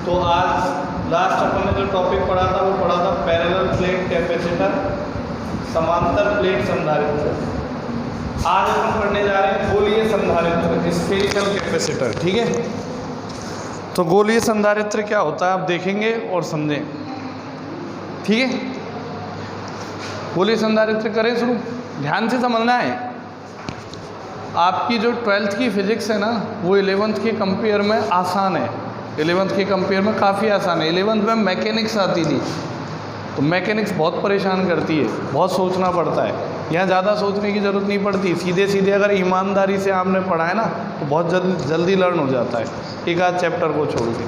तो आज लास्ट अपन ने जो टॉपिक पढ़ा था वो पढ़ा था पैरेलल प्लेट कैपेसिटर, समांतर प्लेट संधारित्र। आज अपन पढ़ने जा रहे हैं गोलीय संधारित्र, स्फेरिकल कैपेसिटर। ठीक है, तो गोलीय संधारित्र क्या होता है आप देखेंगे और समझें। ठीक है, गोलीय संधारित्र करें शुरू। ध्यान से समझना है। आपकी जो 12th की फिजिक्स है ना वो 11th के कंपेयर में आसान है। 11th के कंपेयर में काफ़ी आसान है। 11th में मैकेनिक्स आती थी, तो मैकेनिक्स बहुत परेशान करती है, बहुत सोचना पड़ता है। यहाँ ज़्यादा सोचने की ज़रूरत नहीं पड़ती, सीधे सीधे अगर ईमानदारी से आपने पढ़ा है ना तो बहुत जल्दी लर्न हो जाता है, एक आध चैप्टर को छोड़ के।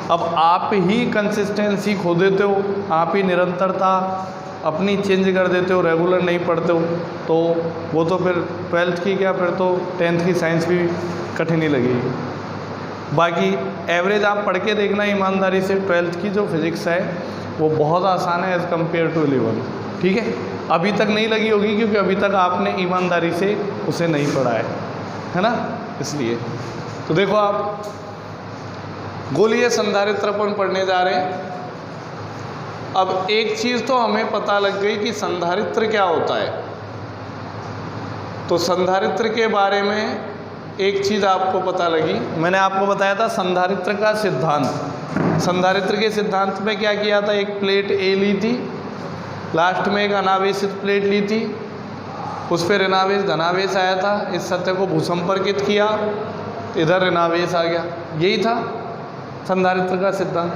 अब आप ही कंसिस्टेंसी खो देते हो, आप ही निरंतरता अपनी चेंज कर देते हो, रेगुलर नहीं पढ़ते हो, तो वो तो फिर 12th की क्या, फिर तो 10th की साइंस भी कठिन ही लगेगी। बाकी एवरेज आप पढ़ के देखना ईमानदारी से, 12th की जो फिज़िक्स है वो बहुत आसान है एज़ कम्पेयर टू 11th। ठीक है, अभी तक नहीं लगी होगी क्योंकि अभी तक आपने ईमानदारी से उसे नहीं पढ़ा है ना, इसलिए। तो देखो आप गोलीय संधारित्र अपन पढ़ने जा रहे हैं। अब एक चीज़ तो हमें पता लग गई कि संधारित्र क्या होता है। तो संधारित्र के बारे में एक चीज़ आपको पता लगी, मैंने आपको बताया था संधारित्र का सिद्धांत। संधारित्र के सिद्धांत में क्या किया था, एक प्लेट ए ली थी, लास्ट में एक अनावेशित प्लेट ली थी, उस पर ऋणावेश धनावेश आया था, इस सत्य को भूसंपर्कित किया, इधर ऋणावेश आ गया। यही था संधारित्र का सिद्धांत।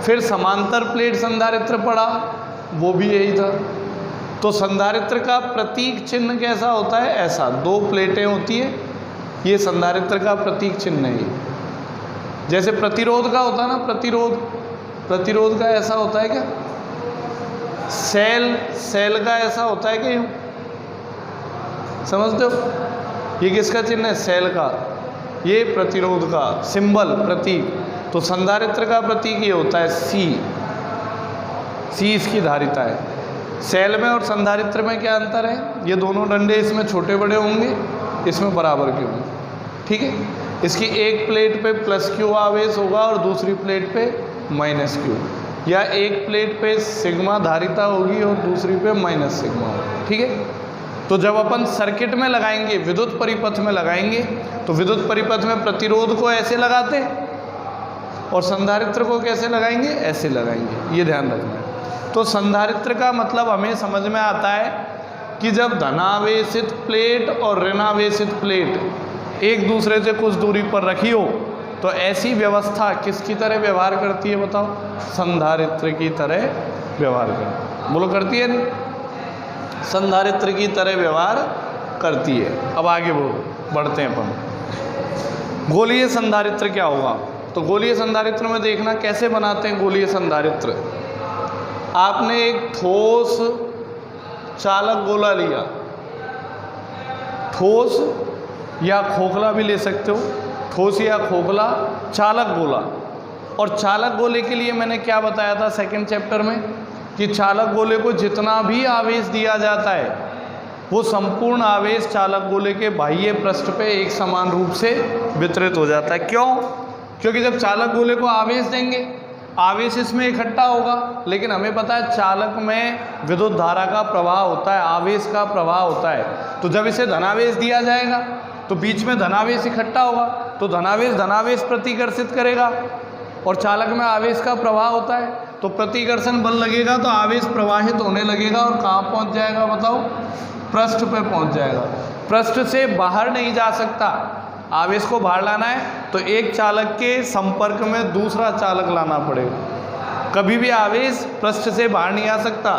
फिर समांतर प्लेट संधारित्र पढ़ा, वो भी यही था। तो संधारित्र का प्रतीक चिन्ह कैसा होता है, ऐसा दो प्लेटें होती है, ये संधारित्र का प्रतीक चिन्ह है। जैसे प्रतिरोध का होता है ना, प्रतिरोध का ऐसा होता है क्या, सेल का ऐसा होता है क्या, समझते हो। ये किसका चिन्ह है, सेल का, ये प्रतिरोध का सिंबल, प्रतीक। तो संधारित्र का प्रतीक ये होता है सी इसकी धारिता है। सेल में और संधारित्र में क्या अंतर है, ये दोनों डंडे इसमें छोटे बड़े होंगे, इसमें बराबर के होंगे। ठीक है, इसकी एक प्लेट पे प्लस क्यू आवेश होगा और दूसरी प्लेट पे माइनस क्यू, या एक प्लेट पे सिग्मा धारिता होगी और दूसरी पे माइनस सिग्मा होगा। ठीक है, तो जब अपन सर्किट में लगाएंगे, विद्युत परिपथ में लगाएंगे, तो विद्युत परिपथ में प्रतिरोध को ऐसे लगाते हैं और संधारित्र को कैसे लगाएंगे, ऐसे लगाएंगे। ये ध्यान रखना है। तो संधारित्र का मतलब हमें समझ में आता है कि जब धनावेशित प्लेट और ऋणावेशित प्लेट एक दूसरे से कुछ दूरी पर रखी हो तो ऐसी व्यवस्था किसकी तरह व्यवहार करती है बताओ, संधारित्र की तरह व्यवहार करती, बोलो करती है नहीं, संधारित्र की तरह व्यवहार करती है। अब आगे बढ़ते हैं अपन। गोलीय संधारित्र क्या होगा, तो गोलीय संधारित्र में देखना कैसे बनाते हैं गोलीय संधारित्र। आपने एक ठोस चालक गोला लिया, ठोस या खोखला भी ले सकते हो, ठोस या खोखला चालक गोला। और चालक गोले के लिए मैंने क्या बताया था सेकंड चैप्टर में, कि चालक गोले को जितना भी आवेश दिया जाता है वो संपूर्ण आवेश चालक गोले के बाह्य पृष्ठ पे एक समान रूप से वितरित हो जाता है। क्यों, क्योंकि जब चालक गोले को आवेश देंगे, आवेश इसमें इकट्ठा होगा, लेकिन हमें पता है चालक में विद्युत धारा का प्रवाह होता है, आवेश का प्रवाह होता है। तो जब इसे धनावेश दिया जाएगा तो बीच में धनावेश इकट्ठा होगा, तो धनावेश प्रतिकर्षित करेगा, और चालक में आवेश का प्रवाह होता है, तो प्रतिकर्षण बल लगेगा तो आवेश प्रवाहित होने लगेगा और कहाँ पहुँच जाएगा बताओ, पृष्ठ पे पहुँच जाएगा। पृष्ठ से बाहर नहीं जा सकता, आवेश को बाहर लाना है तो एक चालक के संपर्क में दूसरा चालक लाना पड़ेगा। कभी भी आवेश पृष्ठ से बाहर नहीं आ सकता।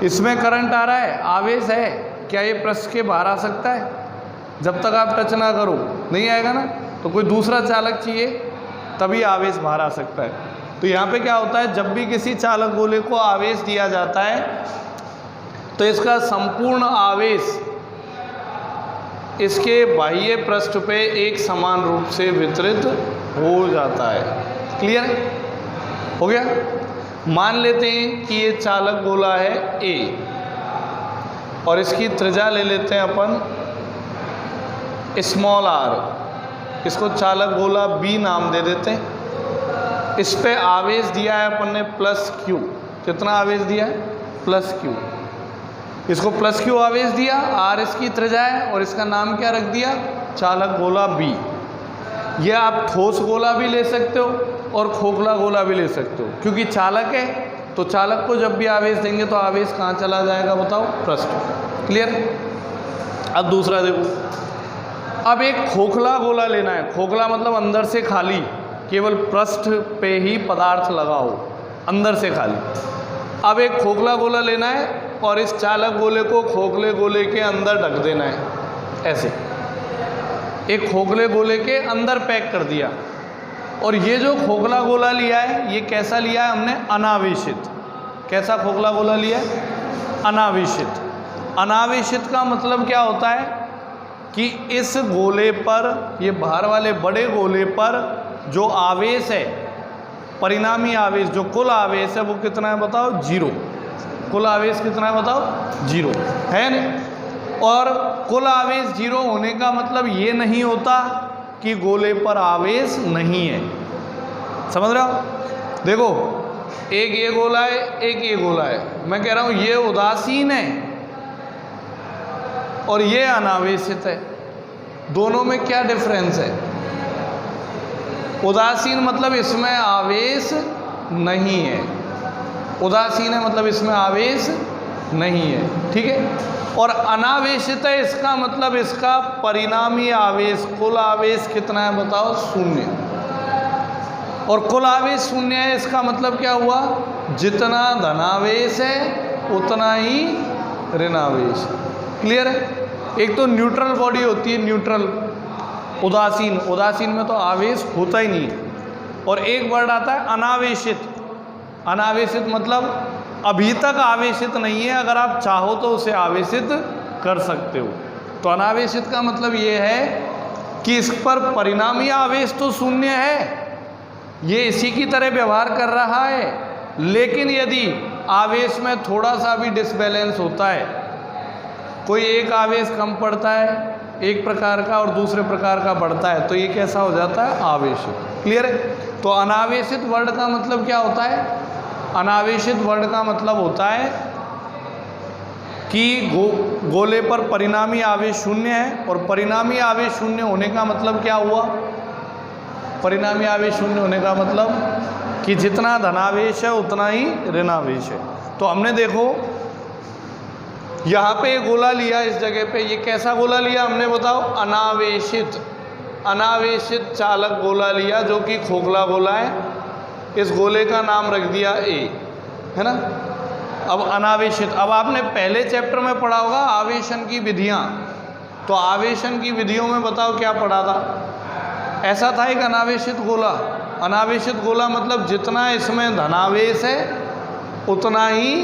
इसमें करंट आ रहा है, आवेश है, क्या ये पृष्ठ के बाहर आ सकता है, जब तक आप टच ना करो नहीं आएगा ना। तो कोई दूसरा चालक चाहिए तभी आवेश बाहर आ सकता है। तो यहाँ पे क्या होता है, जब भी किसी चालक गोले को आवेश दिया जाता है तो इसका संपूर्ण आवेश इसके बाह्य पृष्ठ पे एक समान रूप से वितरित हो जाता है। क्लियर हो गया। मान लेते हैं कि ये चालक गोला है ए और इसकी त्रिज्या ले लेते हैं अपन स्मॉल आर, इसको चालक गोला बी नाम दे देते हैं। इस पे आवेश दिया है अपन ने प्लस क्यू। कितना आवेश दिया है? Plus Q. इसको प्लस क्यू आवेश दिया, आर इसकी त्रिज्या है और इसका नाम क्या रख दिया? चालक गोला बी। ये आप ठोस गोला भी ले सकते हो और खोखला गोला भी ले सकते हो, क्योंकि चालक है तो चालक को जब भी आवेश देंगे तो आवेश कहाँ चला जाएगा बताओ? पृष्ठ। क्लियर? अब दूसरा देखो, अब एक खोखला गोला लेना है। खोखला मतलब अंदर से खाली, केवल पृष्ठ पे ही पदार्थ लगा हो, अंदर से खाली। अब एक खोखला गोला लेना है और इस चालक गोले को खोखले गोले के अंदर ढक देना है, ऐसे एक खोखले गोले के अंदर पैक कर दिया। और ये जो खोखला गोला लिया है, ये कैसा लिया है हमने? अनावेशित। कैसा खोखला गोला लिया है? अनावेशित। अनावेशित का मतलब क्या होता है कि इस गोले पर, ये बाहर वाले बड़े गोले पर जो आवेश है, परिणामी आवेश, जो कुल आवेश है वो कितना है बताओ? 0। कुल आवेश कितना है बताओ? 0 है नहीं। और कुल आवेश 0 होने का मतलब ये नहीं होता कि गोले पर आवेश नहीं है। समझ रहे हो? देखो, एक ये गोला है, एक ये गोला है। मैं कह रहा हूँ ये उदासीन है और ये अनावेशित है। दोनों में क्या डिफरेंस है? उदासीन मतलब इसमें आवेश नहीं है। उदासीन है मतलब इसमें आवेश नहीं है, ठीक है। और अनावेशित है, इसका मतलब इसका परिणामी आवेश, कुल आवेश कितना है बताओ? 0। और कुल आवेश 0 है, इसका मतलब क्या हुआ? जितना धनावेश है उतना ही ऋणावेश। क्लियर है? एक तो न्यूट्रल बॉडी होती है, न्यूट्रल, उदासीन। उदासीन में तो आवेश होता ही नहीं। और एक वर्ड आता है अनावेशित। अनावेशित मतलब अभी तक आवेशित नहीं है, अगर आप चाहो तो उसे आवेशित कर सकते हो। तो अनावेशित का मतलब ये है कि इस पर परिणामी आवेश तो 0 है, ये इसी की तरह व्यवहार कर रहा है, लेकिन यदि आवेश में थोड़ा सा भी डिसबैलेंस होता है, कोई एक आवेश कम पड़ता है एक प्रकार का और दूसरे प्रकार का बढ़ता है, तो ये कैसा हो जाता है? आवेशित। क्लियर है? तो अनावेशित वर्ड का मतलब क्या होता है? अनावेशित वर्ड का मतलब होता है कि गोले पर परिणामी आवेश 0 है। और परिणामी आवेश 0 होने का मतलब क्या हुआ? परिणामी आवेश 0 होने का मतलब कि जितना धनावेश है उतना ही ऋणावेश है। तो हमने देखो यहाँ पे गोला लिया, इस जगह पे ये कैसा गोला लिया हमने बताओ? अनावेशित। अनावेशित चालक गोला लिया जो कि खोखला गोला है। इस गोले का नाम रख दिया ए, है ना। अब अनावेशित, अब आपने पहले चैप्टर में पढ़ा होगा आवेशन की विधियाँ। तो आवेशन की विधियों में बताओ क्या पढ़ा था? ऐसा था एक अनावेशित गोला। अनावेशित गोला मतलब जितना इसमें धनावेश है उतना ही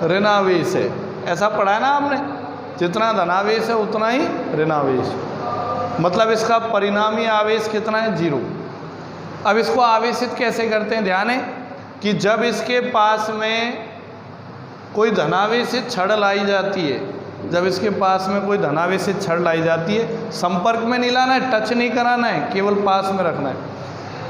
ऋणावेश है। ऐसा पढ़ा है ना आपने? जितना धनावेश है उतना ही ऋणावेश, मतलब इसका परिणामी आवेश कितना है? 0। अब इसको आवेशित कैसे करते हैं? ध्यान है कि जब इसके पास में कोई धनावेशित छड़ लाई जाती है, जब इसके पास में कोई धनावेशित छड़ लाई जाती है, संपर्क में नहीं लाना है, टच नहीं कराना है, केवल पास में रखना है,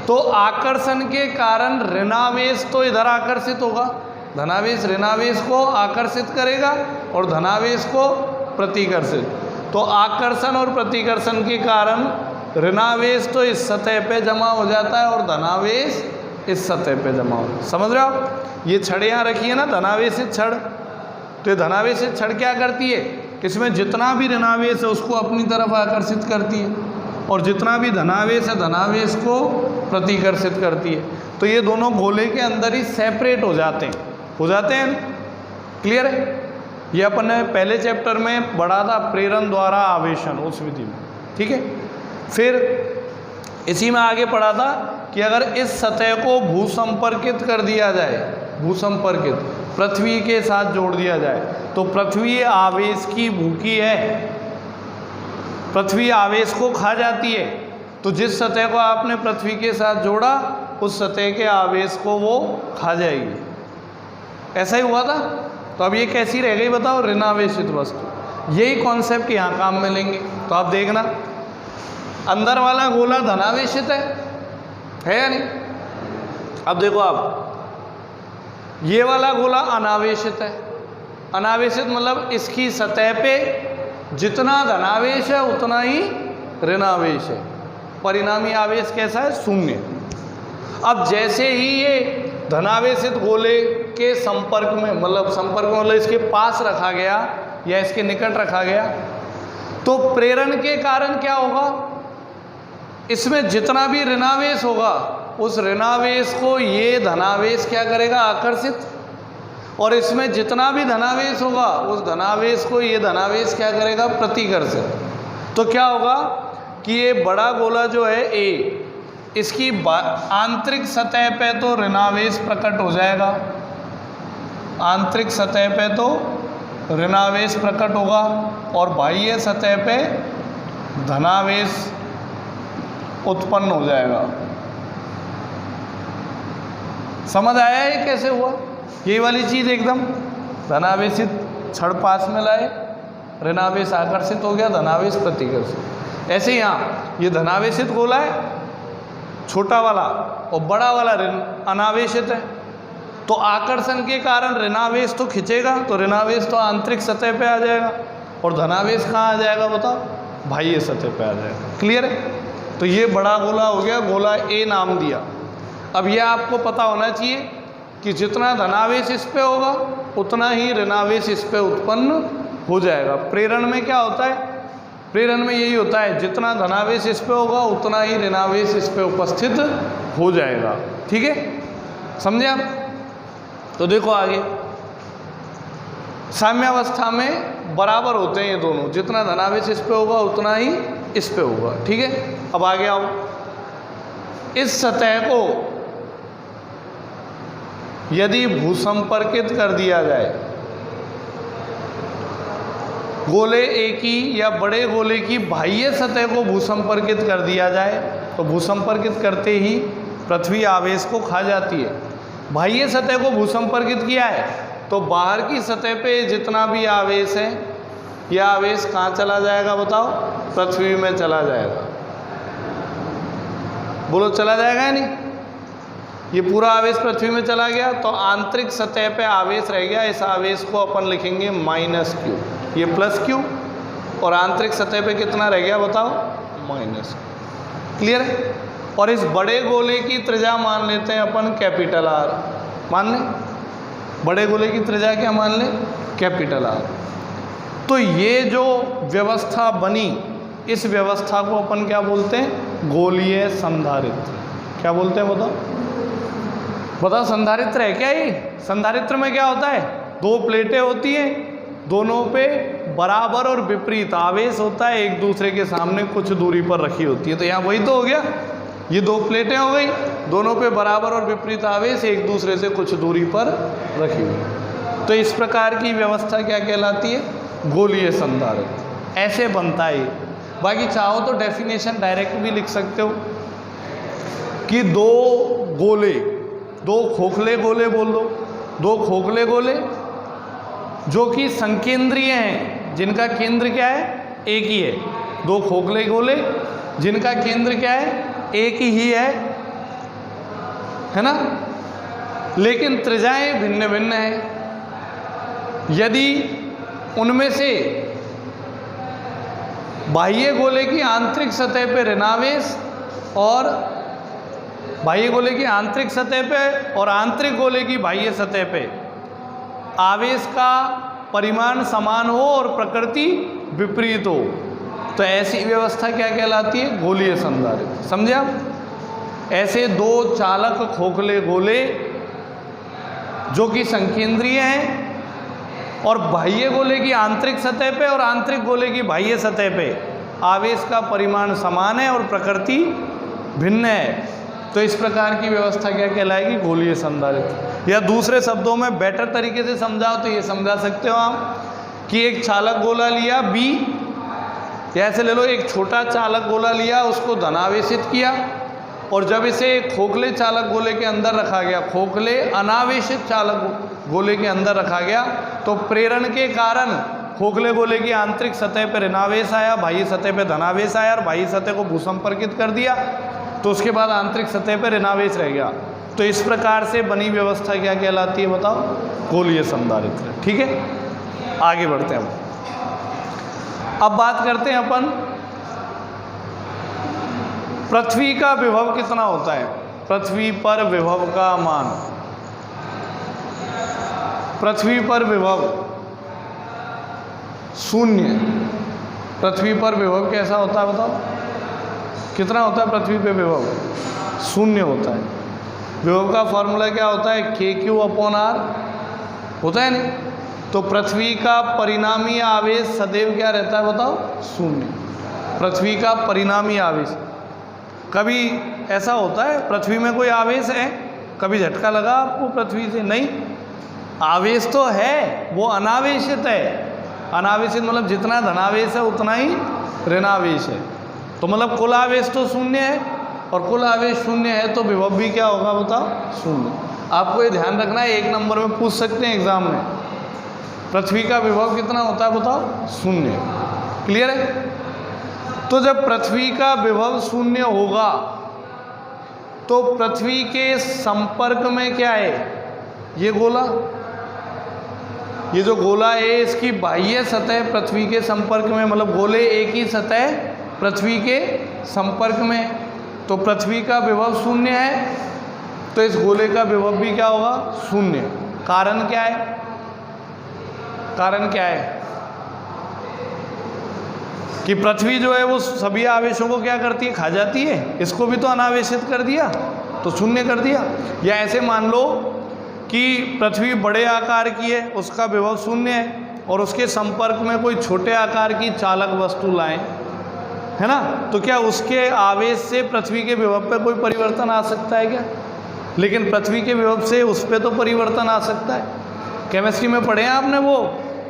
तो आकर्षण के कारण ऋणावेश तो इधर आकर्षित होगा। धनावेश ऋणावेश को आकर्षित करेगा और धनावेश को प्रतिकर्षित। तो आकर्षण और प्रतिकर्षण के कारण ऋणावेश तो इस सतह पे जमा हो जाता है और धनावेश इस सतह पे जमा हो। समझ रहे हो? ये छड़ यहाँ रखी है ना, धनावेशित छड़। तो ये धनावेशित छड़ क्या करती है? इसमें जितना भी ऋणावेश है उसको अपनी तरफ आकर्षित करती है और जितना भी धनावेश है धनावेश को प्रतिकर्षित करती है। तो ये दोनों गोले के अंदर ही सेपरेट हो जाते हैं। क्लियर है? ये अपन ने पहले चैप्टर में पढ़ा था, प्रेरण द्वारा आवेशन, उस विधि में। ठीक है? फिर इसी में आगे पढ़ा था कि अगर इस सतह को भूसंपर्कित कर दिया जाए, भूसंपर्कित पृथ्वी के साथ जोड़ दिया जाए, तो पृथ्वी आवेश की भूखी है, पृथ्वी आवेश को खा जाती है। तो जिस सतह को आपने पृथ्वी के साथ जोड़ा उस सतह के आवेश को वो खा जाएगी। ऐसा ही हुआ था। तो अब ये कैसी रह गई बताओ? ऋणावेशित वस्तु। यही कॉन्सेप्ट यहाँ काम में लेंगे। तो आप देखना, अंदर वाला गोला धनावेशित है या नहीं? अब देखो आप, ये वाला गोला अनावेशित है। अनावेशित मतलब इसकी सतह पे जितना धनावेश है उतना ही ऋणावेश है। परिणामी आवेश कैसा है? शून्य। अब जैसे ही ये धनावेशित गोले के संपर्क में, मतलब इसके पास रखा गया या इसके निकट रखा गया, तो प्रेरण के कारण क्या होगा? इसमें जितना भी ऋणावेश होगा उस ऋणावेश को ये धनावेश क्या करेगा? आकर्षित। और इसमें जितना भी धनावेश होगा उस धनावेश को ये धनावेश क्या करेगा? प्रतिकर्षित। तो क्या होगा कि ये बड़ा गोला जो है ए, इसकी आंतरिक सतह पे तो ऋणावेश प्रकट हो जाएगा, आंतरिक सतह पे तो ऋणावेश प्रकट होगा, और बाह्य सतह पे धनावेश उत्पन्न हो जाएगा। समझ आया ये कैसे हुआ? ये वाली चीज़ एकदम धनावेशित छड़ पास में लाए, ऋणावेश आकर्षित हो गया, धनावेश प्रतिकर्षित। ऐसे यहाँ ये धनावेशित गोला है छोटा वाला, और बड़ा वाला अनावेशित है। तो आकर्षण के कारण ऋणावेश तो खिंचेगा, तो ऋणावेश तो आंतरिक सतह पे आ जाएगा, और धनावेश कहाँ आ जाएगा बताओ? बाह्य सतह पे आ जाएगा। क्लियर है? तो ये बड़ा गोला हो गया, गोला ए नाम दिया। अब यह आपको पता होना चाहिए कि जितना धनावेश इस पे होगा उतना ही ऋणावेश इस पे उत्पन्न हो जाएगा। प्रेरण में क्या होता है? प्रेरण में यही होता है, जितना धनावेश इस पे होगा उतना ही ऋणावेश इस पे उपस्थित हो जाएगा। ठीक है, समझे आप? तो देखो आगे, साम्यावस्था में बराबर होते हैं ये दोनों, जितना धनावेश इस पे होगा उतना ही इस पे होगा। ठीक है, अब आगे आओ। इस सतह को यदि भूसंपर्कित कर दिया जाए, गोले ए की या बड़े गोले की बाह्य सतह को भूसंपर्कित कर दिया जाए, तो भूसंपर्कित करते ही पृथ्वी आवेश को खा जाती है। बाह्य सतह को भूसंपर्कित किया है तो बाहर की सतह पे जितना भी आवेश है, यह आवेश कहाँ चला जाएगा बताओ? पृथ्वी में चला जाएगा। बोलो, चला जाएगा या नहीं? ये पूरा आवेश पृथ्वी में चला गया, तो आंतरिक सतह पे आवेश रह गया। इस आवेश को अपन लिखेंगे -q, ये +q, और आंतरिक सतह पे कितना रह गया बताओ? -q। क्लियर है? और इस बड़े गोले की त्रिज्या मान लेते हैं अपन R, मान लें बड़े गोले की त्रिज्या क्या मान लें? R। तो ये जो व्यवस्था बनी, इस व्यवस्था को अपन क्या बोलते हैं? गोलीय संधारित्र। क्या बोलते हैं बताओ? संधारित्र है क्या ये? संधारित्र में क्या होता है? दो प्लेटें होती हैं, दोनों पे बराबर और विपरीत आवेश होता है, एक दूसरे के सामने कुछ दूरी पर रखी होती है। तो यहाँ वही तो हो गया, ये दो प्लेटें हो गई, दोनों पे बराबर और विपरीत आवेश, एक दूसरे से कुछ दूरी पर रखी हुई। तो इस प्रकार की व्यवस्था क्या कहलाती है? गोलीय संधारित्र। ऐसे बनता है। बाकी चाहो तो डेफिनेशन डायरेक्ट भी लिख सकते हो कि दो गोले, दो खोखले गोले बोल दो, दो खोखले गोले जो कि संकेंद्रीय हैं, जिनका केंद्र क्या है? एक ही है। दो खोखले गोले जिनका केंद्र क्या है? एक ही है ना? लेकिन त्रिज्याएं भिन्न भिन्न हैं। यदि उनमें से बाह्य गोले की आंतरिक सतह पर ऋणावेश और बाह्य गोले की आंतरिक सतह पे और आंतरिक गोले की बाह्य सतह पे आवेश का परिमाण समान हो और प्रकृति विपरीत हो, तो ऐसी व्यवस्था क्या कहलाती है? गोलीय संधारित्र। समझे आप? ऐसे दो चालक खोखले गोले जो कि संकेंद्रीय हैं और बाह्य गोले की आंतरिक सतह पे और आंतरिक गोले की बाह्य सतह पे आवेश का परिमाण समान है और प्रकृति भिन्न है, तो इस प्रकार की व्यवस्था क्या कहलाएगी? गोलीय संधारित्र। या दूसरे शब्दों में बेटर तरीके से समझाओ तो ये समझा सकते हो आप कि एक चालक गोला लिया B, या ऐसे ले लो एक छोटा चालक गोला लिया, उसको धनावेशित किया, और जब इसे खोखले चालक गोले के अंदर रखा गया, खोखले अनावेशित चालक गोले के अंदर रखा गया, तो प्रेरण के कारण खोखले गोले की आंतरिक सतह पर ऋणावेश आया, बाह्य सतह पर धनावेश आया, और बाह्य सतह को भूसंपर्कित कर दिया, तो उसके बाद आंतरिक सतह पर ऋणावेश रह गया। तो इस प्रकार से बनी व्यवस्था क्या कहलाती है बताओ? गोलीय संधारित्र। ठीक है, आगे बढ़ते हैं। अब बात करते हैं अपन पृथ्वी का विभव कितना होता है। पृथ्वी पर विभव का मान, पृथ्वी पर विभव शून्य। पृथ्वी पर विभव कैसा होता है बताओ? कितना होता है पृथ्वी पे विभव? शून्य होता है। विभव का फॉर्मूला क्या होता है? KQ/R होता है नहीं? तो पृथ्वी का परिणामी आवेश सदैव क्या रहता है बताओ? शून्य। पृथ्वी का परिणामी आवेश, कभी ऐसा होता है पृथ्वी में कोई आवेश है, कभी झटका लगा आपको पृथ्वी से? नहीं, आवेश तो है, वो अनावेशित है। अनावेशित मतलब जितना धनावेश है उतना ही ऋणावेश है। तो मतलब कुल आवेश तो शून्य है, और कुल आवेश शून्य है तो विभव भी क्या होगा बताओ? शून्य। आपको ये ध्यान रखना है, 1 नंबर में पूछ सकते हैं एग्जाम में, पृथ्वी का विभव कितना होता है बताओ? शून्य। क्लियर है? तो जब पृथ्वी का विभव शून्य होगा तो पृथ्वी के संपर्क में क्या है? ये गोला, ये जो गोला है इसकी बाह्य सतह पृथ्वी के संपर्क में, मतलब गोले एक ही सतह पृथ्वी के संपर्क में, तो पृथ्वी का विभव शून्य है, तो इस गोले का विभव भी क्या होगा? शून्य। कारण क्या है? कारण क्या है कि पृथ्वी जो है वो सभी आवेशों को क्या करती है? खा जाती है। इसको भी तो अनावेशित कर दिया, तो शून्य कर दिया। या ऐसे मान लो कि पृथ्वी बड़े आकार की है, उसका विभव शून्य है, और उसके संपर्क में कोई छोटे आकार की चालक वस्तु लाएं, है ना, तो क्या उसके आवेश से पृथ्वी के विभव पर कोई परिवर्तन आ सकता है क्या? लेकिन पृथ्वी के विभव से उस पर तो परिवर्तन आ सकता है। केमिस्ट्री में पढ़े हैं आपने वो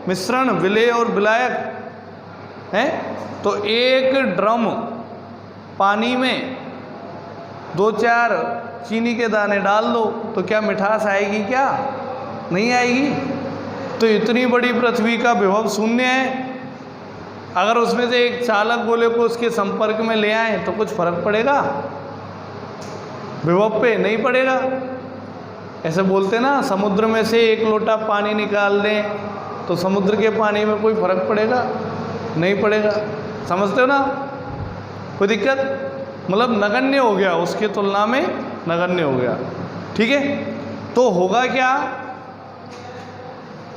मिश्रण, विलेय और विलायक है? तो एक ड्रम पानी में 2-4 चीनी के दाने डाल दो तो क्या मिठास आएगी क्या? नहीं आएगी। तो इतनी बड़ी पृथ्वी का विभव शून्य है, अगर उसमें से एक चालक गोले को उसके संपर्क में ले आए तो कुछ फर्क पड़ेगा विभव पे? नहीं पड़ेगा। ऐसे बोलते ना, समुद्र में से एक लोटा पानी निकाल दें तो समुद्र के पानी में कोई फर्क पड़ेगा? नहीं पड़ेगा। समझते हो ना? कोई दिक्कत? मतलब नगण्य हो गया, उसकी तुलना में नगण्य हो गया। ठीक है, तो होगा क्या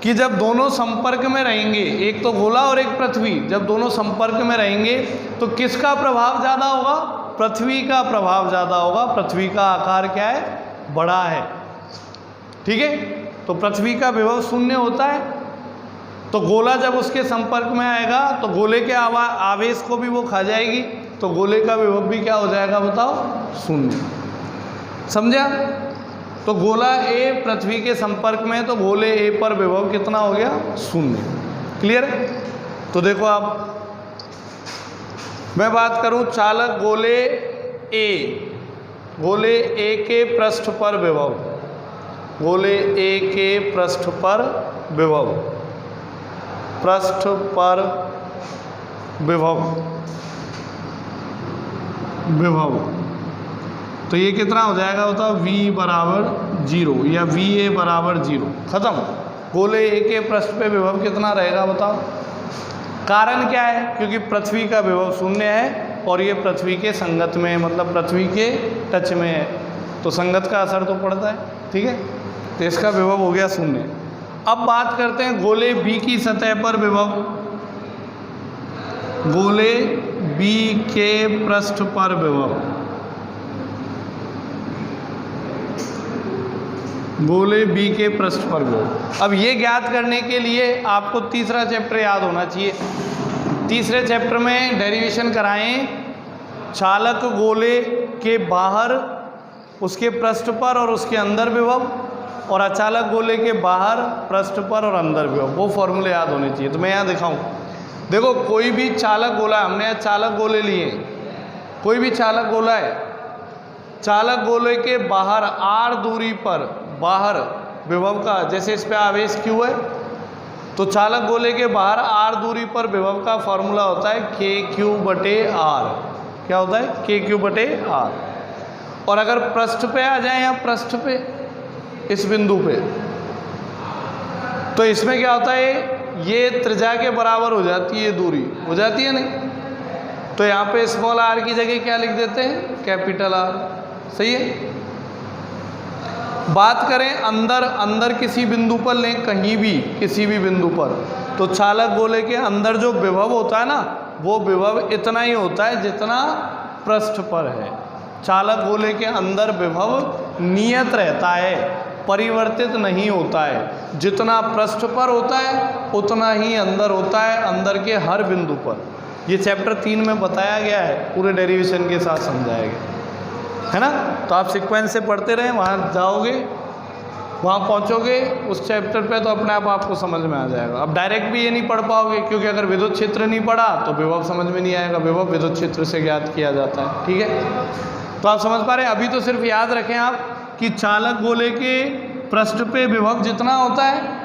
कि जब दोनों संपर्क में रहेंगे, एक तो गोला और एक पृथ्वी, जब दोनों संपर्क में रहेंगे तो किसका प्रभाव ज़्यादा होगा? पृथ्वी का प्रभाव ज़्यादा होगा। पृथ्वी का आकार क्या है? बड़ा है। ठीक है, तो पृथ्वी का विभव शून्य होता है, तो गोला जब उसके संपर्क में आएगा तो गोले के आवेश को भी वो खा जाएगी, तो गोले का विभव भी क्या हो जाएगा बताओ? शून्य। समझा? तो गोला ए पृथ्वी के संपर्क में, तो गोले ए पर विभव कितना हो गया? शून्य। क्लियर है? तो देखो आप, मैं बात करूं चालक गोले ए, गोले ए के पृष्ठ पर विभव, गोले ए के पृष्ठ पर विभव, पृष्ठ पर विभव, विभव, तो ये कितना हो जाएगा बताओ? V = 0 या VA = 0। खत्म। गोले ए के पृष्ठ पे विभव कितना रहेगा बताओ? कारण क्या है? क्योंकि पृथ्वी का विभव शून्य है और ये पृथ्वी के संगत में है, मतलब पृथ्वी के टच में है, तो संगत का असर तो पड़ता है। ठीक है, तो इसका विभव हो गया शून्य। अब बात करते हैं गोले बी की सतह पर विभव, गोले बी के पृष्ठ पर विभव, गोले बी के पृष्ठ पर विभव। अब ये ज्ञात करने के लिए आपको तीसरा चैप्टर याद होना चाहिए। तीसरे चैप्टर में डेरिवेशन कराएं चालक गोले के बाहर, उसके पृष्ठ पर और उसके अंदर विभव, और अचालक गोले के बाहर, पृष्ठ पर और अंदर विभव, वो फॉर्मूले याद होने चाहिए। तो मैं यहाँ दिखाऊं, देखो कोई भी चालक गोला, हमने यहाँ चालक गोले लिए, कोई भी चालक गोला है, चालक गोले के बाहर r दूरी पर, बाहर विभव का, जैसे इस पे आवेश q है, तो चालक गोले के बाहर r दूरी पर विभव का फॉर्मूला होता है KQ/R। क्या होता है? KQ/R। और अगर पृष्ठ पे आ जाए या पृष्ठ पे इस बिंदु पे, तो इसमें क्या होता है, ये त्रिज्या के बराबर हो जाती है दूरी, हो जाती है नहीं, तो यहाँ पे स्मॉल आर की जगह क्या लिख देते हैं, कैपिटल आर। सही है। बात करें अंदर किसी बिंदु पर लें, कहीं भी किसी भी बिंदु पर, तो चालक गोले के अंदर जो विभव होता है ना, वो विभव इतना ही होता है जितना पृष्ठ पर है। चालक गोले के अंदर विभव नियत रहता है, परिवर्तित नहीं होता है। जितना पृष्ठ पर होता है उतना ही अंदर होता है, अंदर के हर बिंदु पर। ये चैप्टर 3 में बताया गया है, पूरे डेरिवेशन के साथ समझाया गया है ना। तो आप सीक्वेंस से पढ़ते रहें, वहाँ जाओगे, वहाँ पहुँचोगे उस चैप्टर पे, तो अपने आप आपको समझ में आ जाएगा। अब डायरेक्ट भी ये नहीं पढ़ पाओगे, क्योंकि अगर विद्युत क्षेत्र नहीं पढ़ा तो विभव समझ में नहीं आएगा। विभव विद्युत क्षेत्र से ज्ञात किया जाता है। ठीक है, तो आप समझ पा रहे हैं। अभी तो सिर्फ याद रखें आप कि चालक गोले के पृष्ठ पे विभव जितना होता है,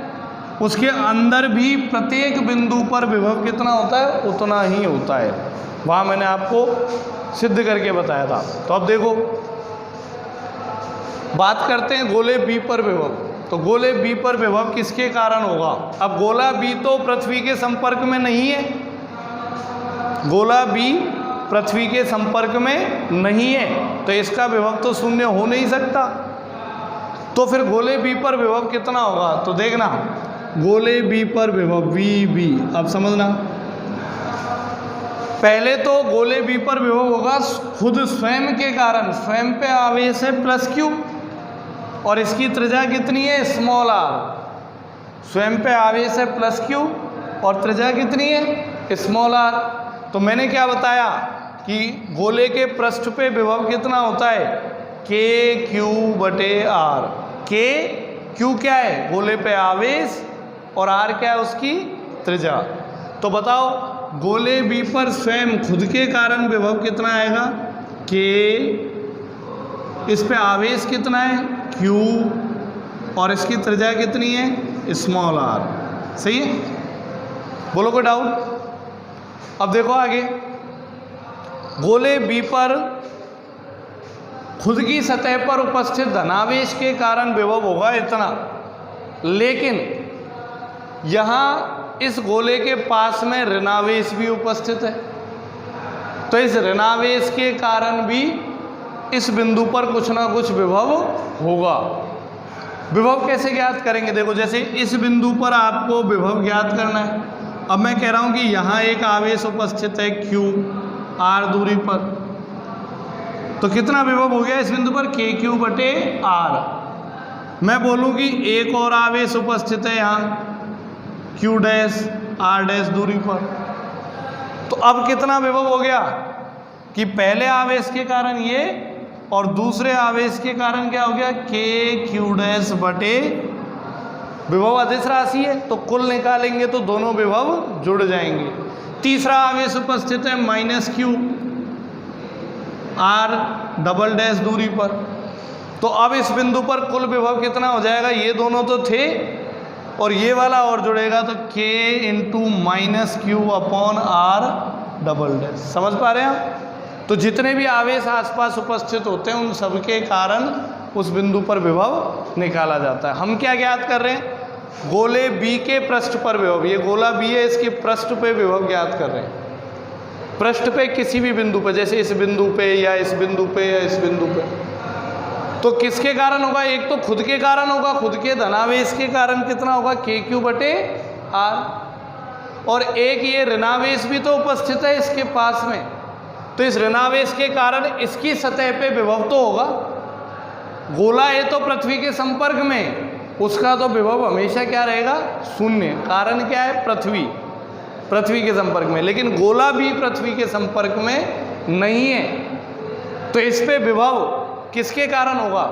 उसके अंदर भी प्रत्येक बिंदु पर विभव कितना होता है, उतना ही होता है। वहाँ मैंने आपको सिद्ध करके बताया था। तो अब देखो, बात करते हैं गोले बी पर विभव। तो गोले बी पर विभव किसके कारण होगा। अब गोला बी तो पृथ्वी के संपर्क में नहीं है, गोला बी पृथ्वी के संपर्क में नहीं है, तो इसका विभव तो शून्य हो नहीं सकता। तो फिर गोले बी पर विभव कितना होगा, तो देखना, गोले बी पर विभव वी बी। अब समझना, पहले तो गोले बी पर विभव होगा खुद स्वयं के कारण, स्वयं पे आवेश है प्लस क्यू, और इसकी त्रिज्या कितनी है, स्मॉल आर। स्वयं पे आवेश है प्लस क्यू और त्रिज्या कितनी है, स्मॉल आर। तो मैंने क्या बताया कि गोले के पृष्ठ पे विभव कितना होता है, के क्यू बटे आर। के क्यू क्या है, गोले पे आवेश, और आर क्या है, उसकी त्रिज्या। तो बताओ, गोले बी पर स्वयं खुद के कारण विभव कितना आएगा, के, इस पे आवेश कितना है, क्यू, और इसकी त्रिज्या कितनी है, स्मॉल आर। सही है, बोलो कोई डाउट। अब देखो आगे, गोले बी पर खुद की सतह पर उपस्थित धनावेश के कारण विभव होगा इतना, लेकिन यहाँ इस गोले के पास में ऋणावेश भी उपस्थित है, तो इस ऋणावेश के कारण भी इस बिंदु पर कुछ ना कुछ विभव होगा। विभव कैसे ज्ञात करेंगे, देखो, जैसे इस बिंदु पर आपको विभव ज्ञात करना है। अब मैं कह रहा हूं कि यहाँ एक आवेश उपस्थित है Q R दूरी पर, तो कितना विभव हो गया इस बिंदु पर, KQ बटे R। मैं बोलूँ कि एक और आवेश उपस्थित है यहाँ Q डैश R डैश दूरी पर, तो अब कितना विभव हो गया कि पहले आवेश के कारण ये और दूसरे आवेश के कारण क्या हो गया, KQ डैश बटे, विभव अदिश राशि है तो कुल निकालेंगे तो दोनों विभव जुड़ जाएंगे। तीसरा आवेश उपस्थित है -Q R डबल डैश दूरी पर, तो अब इस बिंदु पर कुल विभव कितना हो जाएगा, ये दोनों तो थे और ये वाला और जुड़ेगा, तो K into -Q upon R double dash. समझ पा रहे हैं आप। तो जितने भी आवेश आसपास उपस्थित होते हैं उन सबके कारण उस बिंदु पर विभव निकाला जाता है। हम क्या ज्ञात कर रहे हैं, गोले बी के पृष्ठ पर विभव, ये गोला बी है, इसके पृष्ठ पे विभव ज्ञात कर रहे हैं। पृष्ठ पे किसी भी बिंदु पे, जैसे इस बिंदु पे या इस बिंदु पे या इस बिंदु पे, तो किसके कारण होगा, एक तो खुद के कारण होगा, खुद के धनावेश के कारण कितना होगा, KQ बटे R, और एक ये ऋणावेश भी तो उपस्थित है इसके पास में, तो इस ऋणावेश के कारण इसकी सतह पे विभव तो होगा। गोला है तो पृथ्वी के संपर्क में, उसका तो विभव हमेशा क्या रहेगा, शून्य। कारण क्या है, पृथ्वी के संपर्क में, लेकिन गोला भी पृथ्वी के संपर्क में नहीं है, तो इस पे विभव किसके कारण होगा,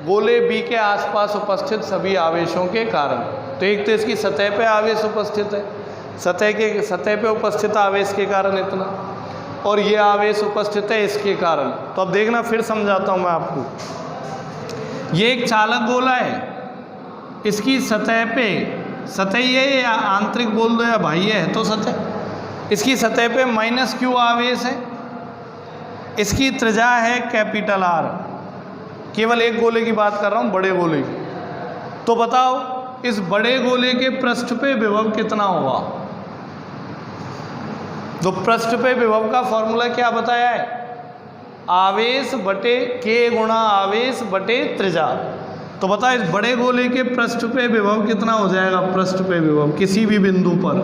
गोले बी के आसपास उपस्थित सभी आवेशों के कारण। तो एक तो इसकी सतह पे आवेश उपस्थित है, सतह पे उपस्थित आवेश के कारण इतना, और ये आवेश उपस्थित है इसके कारण। तो अब देखना, फिर समझाता हूँ मैं आपको। ये एक चालक गोला है, इसकी सतह पे, सतह ये या आंतरिक बोल दो या बाह्य है तो सतह, इसकी सतह पे -Q आवेश है, इसकी त्रिज्या है कैपिटल R, केवल एक गोले की बात कर रहा हूँ, बड़े गोले की। तो बताओ इस बड़े गोले के पृष्ठ पे विभव कितना होगा? तो पृष्ठ पे विभव का फॉर्मूला क्या बताया है? आवेश बटे k गुणा आवेश बटे त्रिज्या। तो बता इस बड़े गोले के पृष्ठ पे विभव कितना हो जाएगा? पृष्ठ पे विभव किसी भी बिंदु पर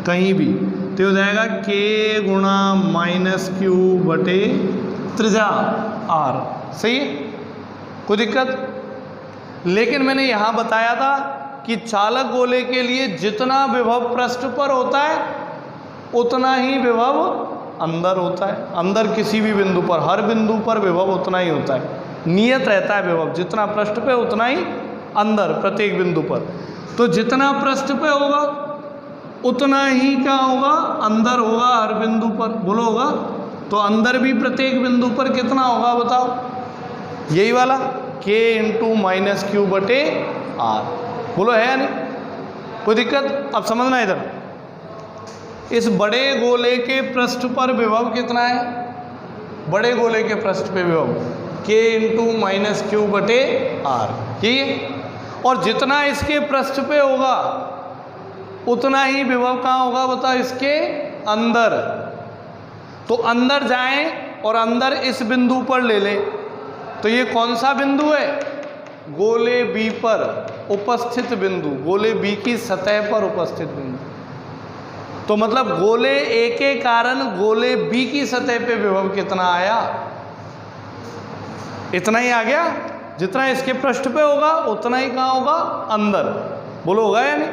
कहीं भी तो हो जाएगा k गुणा माइनस क्यू बटे त्रिज्या r। सही है, कोई दिक्कत? लेकिन मैंने यहाँ बताया था कि चालक गोले के लिए जितना विभव पृष्ठ पर होता है उतना ही विभव अंदर होता है। अंदर किसी भी बिंदु पर, हर बिंदु पर विभव उतना ही होता है, नियत रहता है विभव, जितना पृष्ठ पे उतना ही अंदर प्रत्येक बिंदु पर। तो जितना पृष्ठ पे होगा उतना ही क्या होगा? अंदर होगा हर बिंदु पर। बोलो होगा? तो अंदर भी प्रत्येक बिंदु पर कितना होगा बताओ? यही वाला k इंटू माइनस क्यू बटे r। बोलो है या नहीं? कोई दिक्कत? अब समझना इधर, इस बड़े गोले के पृष्ठ पर विभव कितना है? बड़े गोले के पृष्ठ पे विभव k इंटू माइनस क्यू बटे r, यही है। और जितना इसके पृष्ठ पे होगा उतना ही विभव कहाँ होगा बताओ? इसके अंदर। तो अंदर जाएं और अंदर इस बिंदु पर ले लें, तो ये कौन सा बिंदु है? गोले B पर उपस्थित बिंदु, गोले B की सतह पर उपस्थित बिंदु। तो मतलब गोले A के कारण गोले B की सतह पे विभव कितना आया? इतना ही आ गया। जितना इसके पृष्ठ पे होगा उतना ही कहाँ होगा? अंदर। बोलो होगा या नहीं?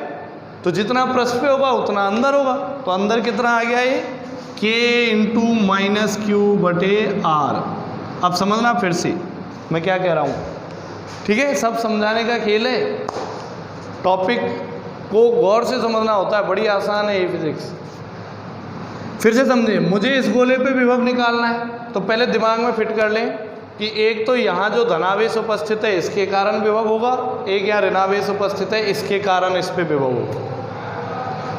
तो जितना पृष्ठ पे होगा उतना अंदर होगा। तो अंदर कितना आ गया ये? k इंटू माइनस क्यू बटे r। अब समझना फिर से मैं क्या कह रहा हूँ, ठीक है? सब समझाने का खेल है, टॉपिक को गौर से समझना होता है, बड़ी आसान है ये फिजिक्स। फिर से समझे, मुझे इस गोले पे विभव निकालना है तो पहले दिमाग में फिट कर लें कि एक तो यहाँ जो धनावेश उपस्थित है इसके कारण विभव होगा, एक यहाँ ऋणावेश उपस्थित है इसके कारण इस पे विभव होगा।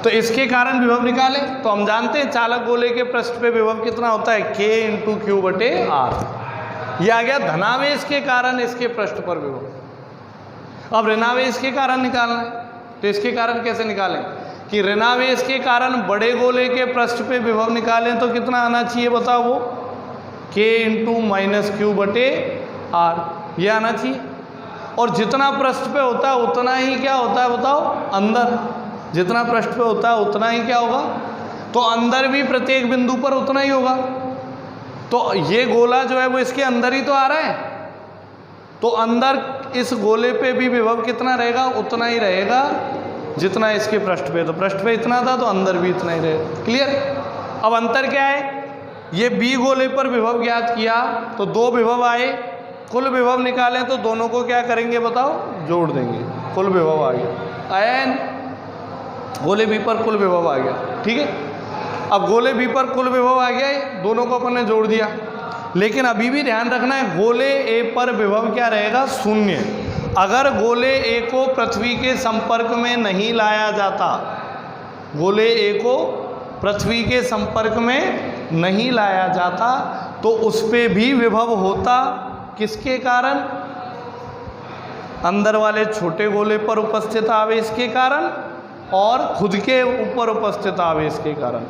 तो इसके कारण विभव निकालें तो हम जानते हैं चालक गोले के पृष्ठ पे विभव कितना होता है? k इंटू क्यू बटे r। यह आ गया धनावेश के कारण इसके पृष्ठ पर विभव। अब ऋणावेश के कारण निकालना है, तो इसके कारण कैसे निकालें कि ऋणावेश के कारण बड़े गोले के पृष्ठ पे विभव निकालें तो कितना आना चाहिए बताओ? वो k इंटू माइनस क्यू बटे r, ये आना चाहिए। और जितना पृष्ठ पे होता है उतना ही क्या होता है बताओ? अंदर। जितना पृष्ठ पे होता है उतना ही क्या होगा? तो अंदर भी प्रत्येक बिंदु पर उतना ही होगा। तो ये गोला जो है वो इसके अंदर ही तो आ रहा है, तो अंदर इस गोले पे भी विभव कितना रहेगा? उतना ही रहेगा जितना इसके पृष्ठ पे। तो पृष्ठ पे इतना था तो अंदर भी इतना ही रहेगा। क्लियर? अब अंतर क्या है? ये बी गोले पर विभव ज्ञात किया तो दो विभव आए, कुल विभव निकालें तो दोनों को क्या करेंगे बताओ? जोड़ देंगे, कुल विभव आ गया। आया नहीं? गोले बी पर कुल विभव आ गया, ठीक है? अब गोले बी पर कुल विभव आ गया, दोनों को अपन ने जोड़ दिया। लेकिन अभी भी ध्यान रखना है गोले ए पर विभव क्या रहेगा? शून्य। अगर गोले ए को पृथ्वी के संपर्क में नहीं लाया जाता, गोले ए को पृथ्वी के संपर्क में नहीं लाया जाता तो उस पे भी विभव होता। किसके कारण? अंदर वाले छोटे गोले पर उपस्थित आवेश के कारण और खुद के ऊपर उपस्थित आवेश के कारण।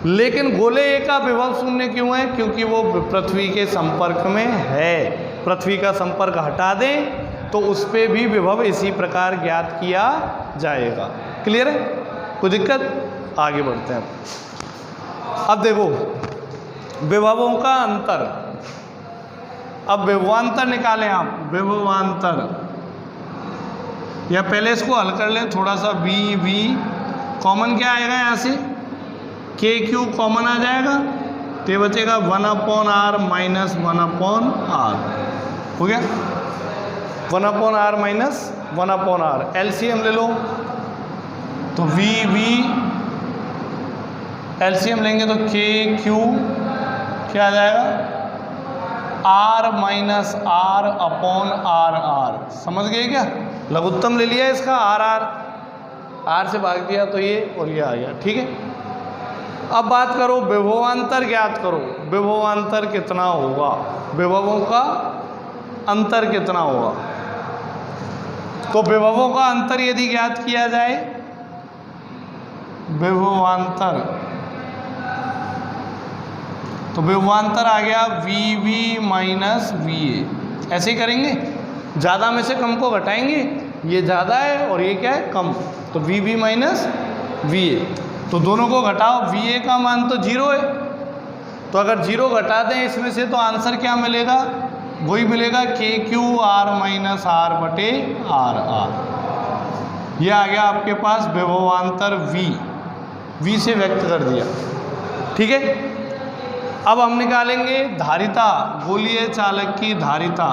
लेकिन गोले ए का विभव शून्य क्यों है? क्योंकि वो पृथ्वी के संपर्क में है। पृथ्वी का संपर्क हटा दें तो उस पे भी विभव इसी प्रकार ज्ञात किया जाएगा। क्लियर है? कोई दिक्कत? आगे बढ़ते हैं। अब देखो विभवों का अंतर। अब विभवांतर निकालें आप, विभवांतर, या पहले इसको हल कर लें थोड़ा सा। वी वी कॉमन क्या आएगा यहाँ से? के क्यू कॉमन आ जाएगा तो ये बचेगा 1/r माइनस 1/r। हो गया? 1/r minus 1/r। एलसीएम ले लो तो वी वी एलसीएम लेंगे तो के क्यू क्या आ जाएगा? r minus r upon r r. समझ गए क्या? लघुत्तम ले लिया इसका आर आर, आर से भाग दिया तो ये और ये आ गया। ठीक है? अब बात करो विभवांतर ज्ञात करो। विभवांतर कितना होगा? विभवों का अंतर कितना होगा। तो विभवों का अंतर यदि ज्ञात किया जाए, विभवांतर, तो विभवांतर आ गया VV माइनस VA। ऐसे ही करेंगे, ज़्यादा में से कम को घटाएंगे, ये ज़्यादा है और ये क्या है, कम, तो VV माइनस VA। तो दोनों को घटाओ, VA का मान तो 0 है, तो अगर 0 घटा दें इसमें से तो आंसर क्या मिलेगा, वही मिलेगा KQR माइनस R बटे RR। ये आ गया आपके पास विभवांतर V से व्यक्त कर दिया। ठीक है, अब हम निकालेंगे धारिता, गोलीय चालक की धारिता।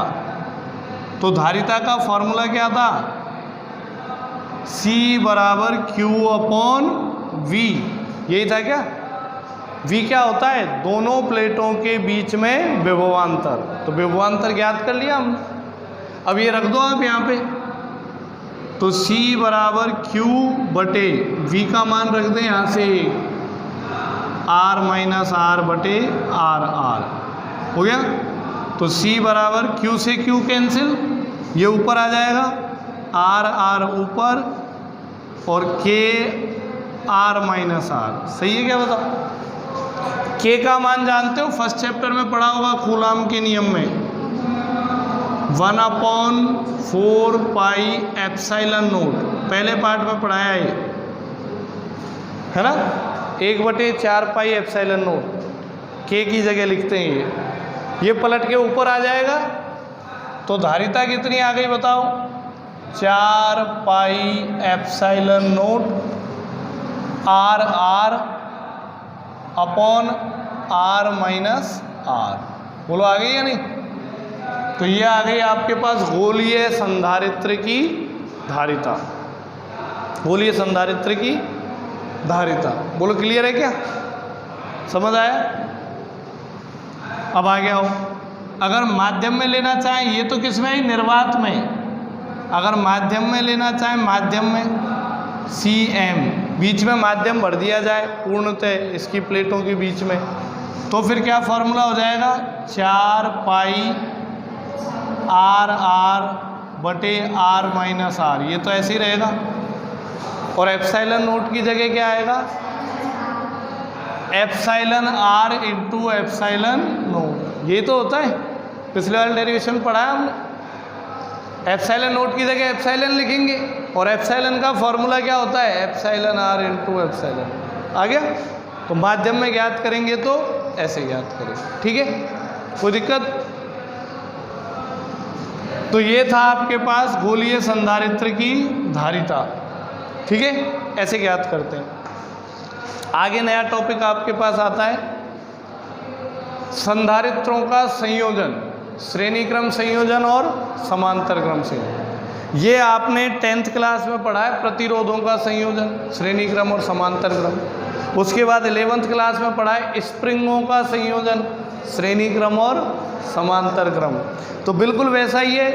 तो धारिता का फॉर्मूला क्या था, C बराबर Q अपॉन V, यही था क्या। V क्या होता है, दोनों प्लेटों के बीच में विभवांतर। तो विभवांतर ज्ञात कर लिया हमने, अब ये रख दो आप यहाँ पे। तो C बराबर Q बटे V का मान रख दें यहाँ से R माइनस R बटे RR, हो गया। तो C बराबर Q से Q कैंसिल, ये ऊपर आ जाएगा, R ऊपर और K R माइनस R, सही है क्या बताओ। K का मान जानते हो, फर्स्ट चैप्टर में पढ़ा होगा कूलाम के नियम में, 1/4 पाई एप्सिलॉन नोट, पहले पार्ट में पढ़ाया है ना, 1/4 पाई एप्सिलॉन नोट, K की जगह लिखते हैं ये पलट के ऊपर आ जाएगा। तो धारिता कितनी आ गई बताओ, 4 pi epsilon note RR upon R minus R, बोलो आ गई या नहीं। तो ये आ गई आपके पास गोलीय संधारित्र की धारिता, गोलीय संधारित्र की धारिता, बोलो क्लियर है क्या, समझ आया। अब आगे आओ, अगर माध्यम में लेना चाहें, ये तो किस में है, निर्वात में, अगर माध्यम में लेना चाहें, माध्यम में CM, बीच में माध्यम भर दिया जाए पूर्णतः इसकी प्लेटों के बीच में, तो फिर क्या फॉर्मूला हो जाएगा, 4 पाई RR बटे R माइनस R, ये तो ऐसे ही रहेगा। और एप्सिलॉन नोट की जगह क्या आएगा, epsilon R into epsilon note, यही तो होता है, पिछले वाले डेरिवेशन पढ़ा है हमने। एप्सिलॉन नोट की जगह एप्सिलॉन लिखेंगे और एप्सिलॉन का फॉर्मूला क्या होता है, एप्सिलॉन R इंटू एप्सिलॉन, आ गया। तो माध्यम में ज्ञात करेंगे तो ऐसे ज्ञात करेंगे, ठीक है, कोई दिक्कत। तो ये था आपके पास गोलीय संधारित्र की धारिता, ठीक है, ऐसे ज्ञात करते हैं। आगे नया टॉपिक आपके पास आता है संधारित्रों का संयोजन, श्रेणी क्रम संयोजन और समांतर क्रम संयोजन। ये आपने 10th क्लास में पढ़ा है, प्रतिरोधों का संयोजन, श्रेणी क्रम और समांतर क्रम। उसके बाद 11th क्लास में पढ़ा है स्प्रिंगों का संयोजन, श्रेणी क्रम और समांतर क्रम। तो बिल्कुल वैसा ही है,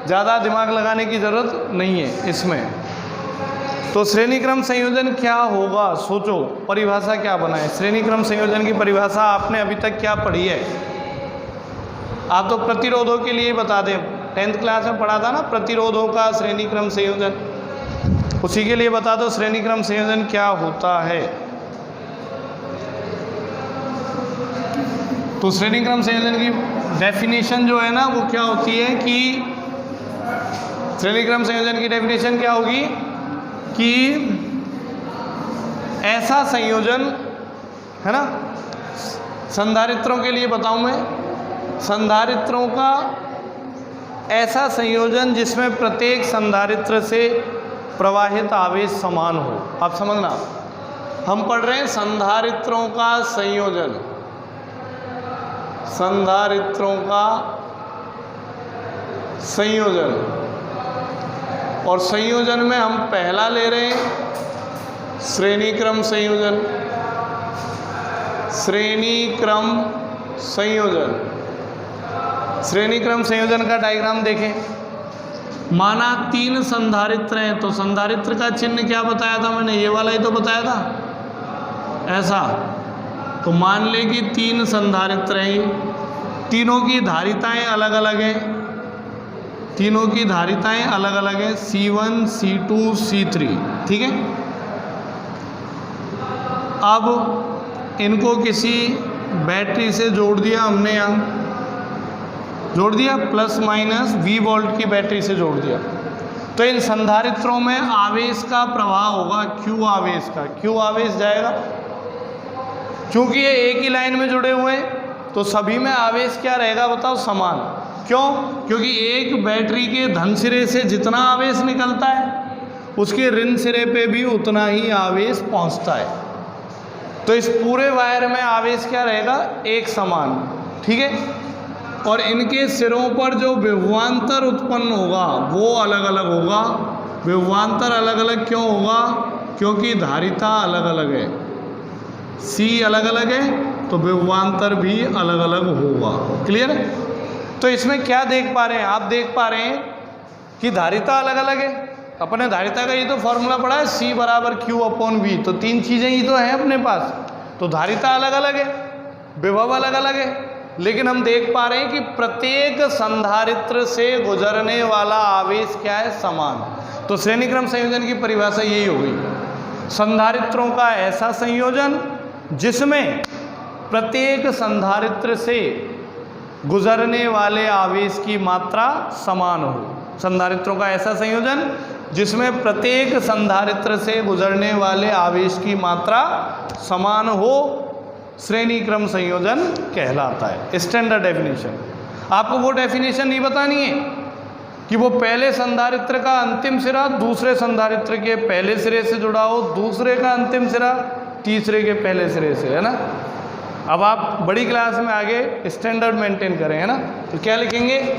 ज़्यादा दिमाग लगाने की ज़रूरत नहीं है इसमें। तो श्रेणी क्रम संयोजन क्या होगा, सोचो, परिभाषा क्या बनाए। श्रेणी क्रम संयोजन की परिभाषा आपने अभी तक क्या पढ़ी है, आप तो प्रतिरोधों के लिए बता दें, 10th क्लास में पढ़ा था ना प्रतिरोधों का श्रेणी क्रम संयोजन, उसी के लिए बता दो श्रेणी क्रम संयोजन क्या होता है। तो श्रेणी क्रम संयोजन की डेफिनेशन जो है ना वो क्या होती है कि श्रेणी क्रम संयोजन की डेफिनेशन क्या होगी कि ऐसा संयोजन है ना, संधारित्रों के लिए बताऊं मैं, संधारित्रों का ऐसा संयोजन जिसमें प्रत्येक संधारित्र से प्रवाहित आवेश समान हो। आप समझना, हम पढ़ रहे हैं संधारित्रों का संयोजन, संधारित्रों का संयोजन, और संयोजन में हम पहला ले रहे हैं श्रेणी क्रम संयोजन, श्रेणी क्रम संयोजन। श्रेणी क्रम संयोजन का डायग्राम देखें। माना 3 संधारित्र हैं, तो संधारित्र का चिन्ह क्या बताया था मैंने, ये वाला ही तो बताया था, ऐसा। तो मान ले कि 3 संधारित्र हैं, तीनों की धारिताएं अलग अलग हैं, तीनों की धारिताएं अलग अलग हैं, C1, C2, C3, ठीक है। अब इनको किसी बैटरी से जोड़ दिया हमने, यहाँ जोड़ दिया, प्लस माइनस V वोल्ट की बैटरी से जोड़ दिया। तो इन संधारित्रों में आवेश का प्रवाह होगा, Q आवेश का, Q आवेश जाएगा। क्योंकि ये एक ही लाइन में जुड़े हुए हैं तो सभी में आवेश क्या रहेगा बताओ, समान। क्यों? क्योंकि एक बैटरी के धन सिरे से जितना आवेश निकलता है उसके ऋण सिरे पे भी उतना ही आवेश पहुंचता है। तो इस पूरे वायर में आवेश क्या रहेगा, एक समान, ठीक है। और इनके सिरों पर जो विभवांतर उत्पन्न होगा वो अलग अलग होगा। विभवांतर अलग अलग क्यों होगा? क्योंकि धारिता अलग अलग है, C अलग अलग है तो विभवांतर भी अलग अलग होगा। क्लियर है? तो इसमें क्या देख पा रहे हैं आप? देख पा रहे हैं कि धारिता अलग अलग है। अपने धारिता का ये तो फॉर्मूला पड़ा है, C बराबर Q/V। तो तीन चीज़ें ही तो हैं अपने पास। तो धारिता अलग अलग है, विभव अलग अलग है, लेकिन हम देख पा रहे हैं कि प्रत्येक संधारित्र से गुजरने वाला आवेश क्या है, समान। तो श्रेणीक्रम संयोजन की परिभाषा यही हो गई, संधारित्रों का ऐसा संयोजन जिसमें प्रत्येक संधारित्र से गुजरने वाले आवेश की मात्रा समान हो। संधारित्रों का ऐसा संयोजन जिसमें प्रत्येक संधारित्र से गुजरने वाले आवेश की मात्रा समान हो, श्रेणी क्रम संयोजन कहलाता है। Standard definition. आपको वो डेफिनेशन नहीं बतानी है कि वो पहले संधारित्र का अंतिम सिरा दूसरे संधारित्र के पहले सिरे से जुड़ा हो, दूसरे का अंतिम सिरा तीसरे के पहले सिरे से, है ना। अब आप बड़ी क्लास में आगे स्टैंडर्ड मेंटेन करें, है ना। तो क्या लिखेंगे?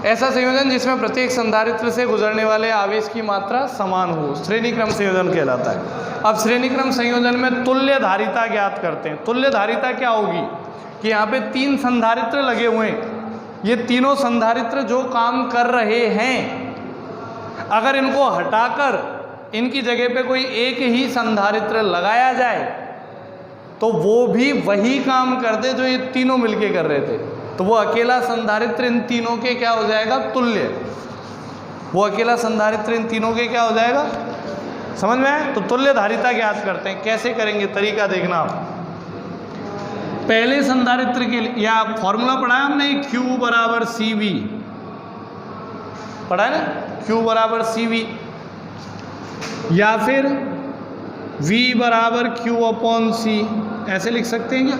ऐसा संयोजन जिसमें प्रत्येक संधारित्र से गुजरने वाले आवेश की मात्रा समान हो, श्रेणी क्रम संयोजन कहलाता है। अब श्रेणी क्रम संयोजन में तुल्य धारिता ज्ञात करते हैं। तुल्य धारिता क्या होगी कि यहाँ पे तीन संधारित्र लगे हुए हैं, ये तीनों संधारित्र जो काम कर रहे हैं, अगर इनको हटाकर इनकी जगह पे कोई एक ही संधारित्र लगाया जाए तो वो भी वही काम कर दे जो ये तीनों मिलके कर रहे थे, तो वो अकेला संधारित्र इन तीनों के क्या हो जाएगा, तुल्य। वो अकेला संधारित्र इन तीनों के क्या हो जाएगा, समझ में आए? तो तुल्य धारिता ज्ञात करते हैं। कैसे करेंगे, तरीका देखना आप। पहले संधारित्र के लिए या फॉर्मूला पढ़ा है हमने, Q बराबर CV पढ़ा है ना, Q बराबर CV, या फिर V बराबर Q/C, ऐसे लिख सकते हैं क्या?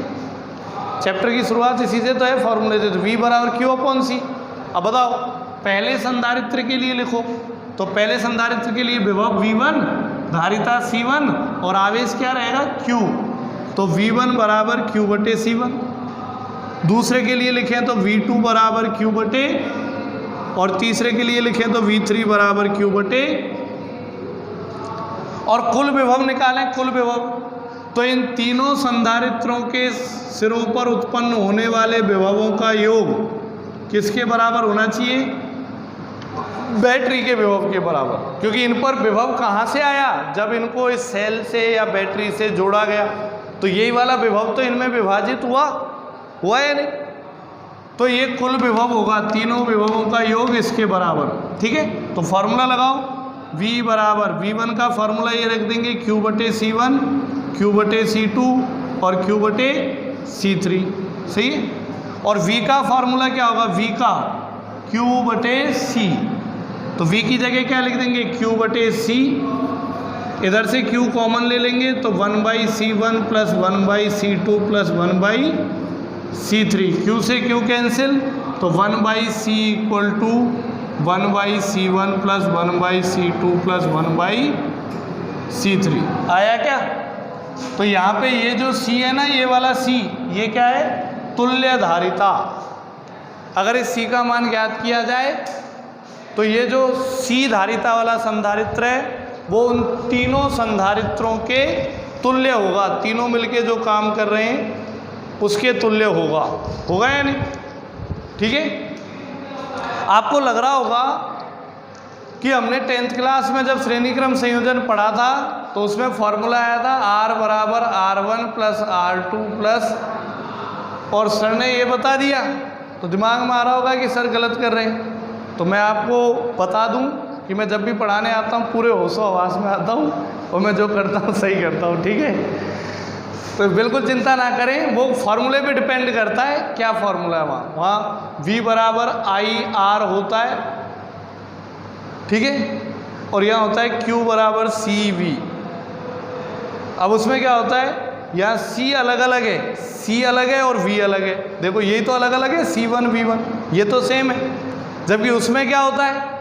चैप्टर की शुरुआत इसी से तो है, फॉर्मूले से। तो V बराबर Q/C। अब बताओ, पहले संधारित्र के लिए लिखो, तो पहले संधारित्र के लिए विभव V1, धारिता C1 और आवेश क्या रहेगा, Q। तो V1 बराबर Q/C1। दूसरे के लिए लिखें तो V2 बराबर Q/, और तीसरे के लिए लिखें तो V3 बराबर Q/। और कुल विभव निकालें, कुल विभव। तो इन तीनों संधारित्रों के सिरों पर उत्पन्न होने वाले विभवों का योग किसके बराबर होना चाहिए, बैटरी के विभव के बराबर। क्योंकि इन पर विभव कहाँ से आया, जब इनको इस सेल से या बैटरी से जोड़ा गया, तो यही वाला विभव तो इनमें विभाजित हुआ या नहीं। तो ये कुल विभव होगा, तीनों विभवों का योग इसके बराबर, ठीक है। तो फॉर्मूला लगाओ, V बराबर V1 का फॉर्मूला ये रख देंगे Q/C1, Q/C2 और Q/C3, सही है। और V का फॉर्मूला क्या होगा, V का Q/C। तो V की जगह क्या लिख देंगे, Q/C। इधर से Q कॉमन ले लेंगे तो 1/C1 plus 1/C2 plus 1/C3। Q से Q कैंसिल, तो 1/C equal to 1/C1 plus 1/C2 plus 1/C3 आया क्या। तो यहाँ पे ये जो C है ना, ये वाला C, ये क्या है, तुल्य धारिता। अगर इस C का मान ज्ञात किया जाए तो ये जो C धारिता वाला संधारित्र है वो उन तीनों संधारित्रों के तुल्य होगा। तीनों मिलके जो काम कर रहे हैं उसके तुल्य होगा या नहीं, ठीक है। आपको लग रहा होगा कि हमने 10th क्लास में जब श्रेणीक्रम संयोजन पढ़ा था तो उसमें फॉर्मूला आया था R बराबर R1 प्लस R2 प्लस, और सर ने ये बता दिया, तो दिमाग में आ रहा होगा कि सर गलत कर रहे हैं। तो मैं आपको बता दूं कि मैं जब भी पढ़ाने आता हूँ पूरे होशो हवास में आता हूँ और मैं जो करता हूँ सही करता हूँ, ठीक है। तो बिल्कुल चिंता ना करें, वो फॉर्मूले पे डिपेंड करता है क्या फॉर्मूला है वहाँ V बराबर IR होता है, ठीक है, और यहाँ होता है Q बराबर CV। अब उसमें क्या होता है, यहाँ C अलग अलग है, C अलग है और V अलग है। देखो यही तो अलग अलग है, C1 V1, ये तो सेम है। जबकि उसमें क्या होता है,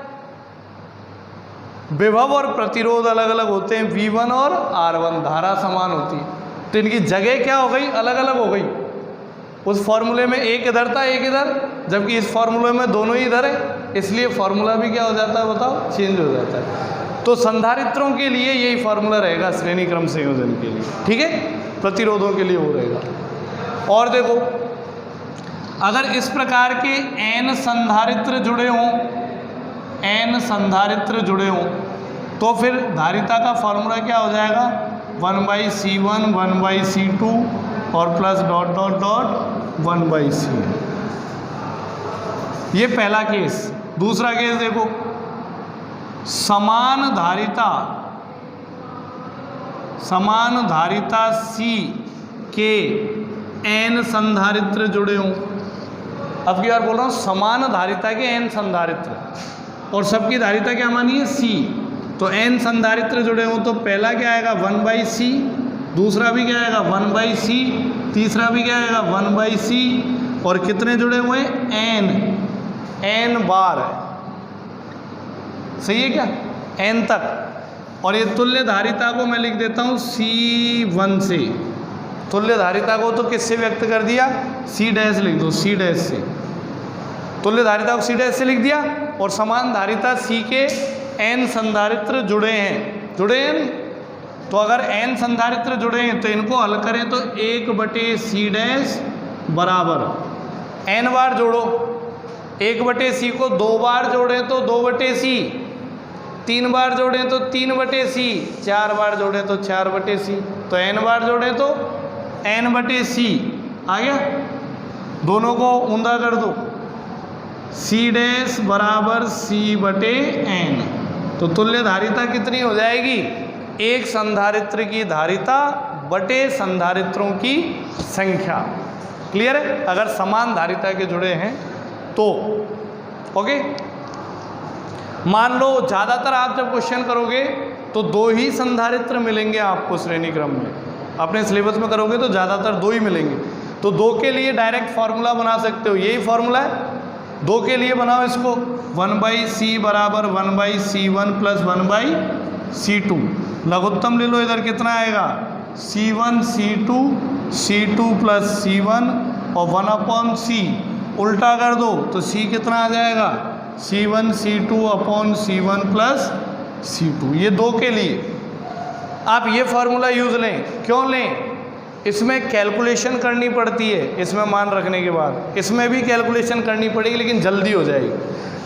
विभव और प्रतिरोध अलग अलग होते हैं, V1 और R1, धारा समान होती है, तो इनकी जगह क्या हो गई, अलग अलग हो गई। उस फॉर्मूले में एक इधर था एक इधर, जबकि इस फॉर्मूले में दोनों ही इधर है, इसलिए फॉर्मूला भी क्या हो जाता है बताओ, चेंज हो जाता है। तो संधारित्रों के लिए यही फॉर्मूला रहेगा श्रेणी क्रम संयोजन के लिए, ठीक है, प्रतिरोधों के लिए वो रहेगा। और देखो अगर इस प्रकार के n संधारित्र जुड़े हों, n संधारित्र जुड़े हों, तो फिर धारिता का फॉर्मूला क्या हो जाएगा, 1/C1 1/C2 और plus dot dot dot 1/C। ये पहला केस। दूसरा केस देखो, समान धारिता C के n संधारित्र जुड़े हों। अब की बार बोल रहा हूँ समान धारिता के n संधारित्र, और सबकी धारिता क्या मानी है C, तो n संधारित्र जुड़े हों तो पहला क्या आएगा 1/C, दूसरा भी क्या आएगा 1/C, तीसरा भी क्या आएगा 1/C, और कितने जुड़े हुए हैं n बार, सही है क्या, n तक। और ये तुल्य धारिता को मैं लिख देता हूँ C1 से, तुल्य धारिता को तो किससे व्यक्त कर दिया, C डैश लिख दो, C डैश से, तुल्य धारिता को C डैश से लिख दिया। और समान धारिता C के n संधारित्र जुड़े हैं, तो अगर n संधारित्र जुड़े हैं तो इनको हल करें तो 1/C डैश बराबर n बार जोड़ो, 1/C को 2 बार जोड़ें तो 2/C, 3 बार जोड़ें तो 3/C, 4 बार जोड़ें तो 4/C, तो n बार जोड़ें तो n/C आ गया। दोनों को ऊंधा कर दो, C डैश बराबर C/n, तो तुल्य धारिता कितनी हो जाएगी, एक संधारित्र की धारिता बटे संधारित्रों की संख्या। क्लियर है, अगर समान धारिता के जुड़े हैं तो। ओके, मान लो ज़्यादातर आप जब क्वेश्चन करोगे तो 2 ही संधारित्र मिलेंगे आपको श्रेणी क्रम में, अपने सिलेबस में करोगे तो ज़्यादातर 2 ही मिलेंगे। तो 2 के लिए डायरेक्ट फार्मूला बना सकते हो, यही फार्मूला है, 2 के लिए बनाओ इसको, 1/C बराबर 1/C1 प्लस 1/C2, लघुत्तम ले लो, इधर कितना आएगा C1 C2, C2 plus C1 और 1/C, उल्टा कर दो तो C कितना आ जाएगा, C1 C2 upon C1 plus C2। ये 2 के लिए आप ये फार्मूला यूज़ लें। क्यों लें, इसमें कैलकुलेशन करनी पड़ती है, इसमें मान रखने के बाद इसमें भी कैलकुलेशन करनी पड़ेगी, लेकिन जल्दी हो जाएगी।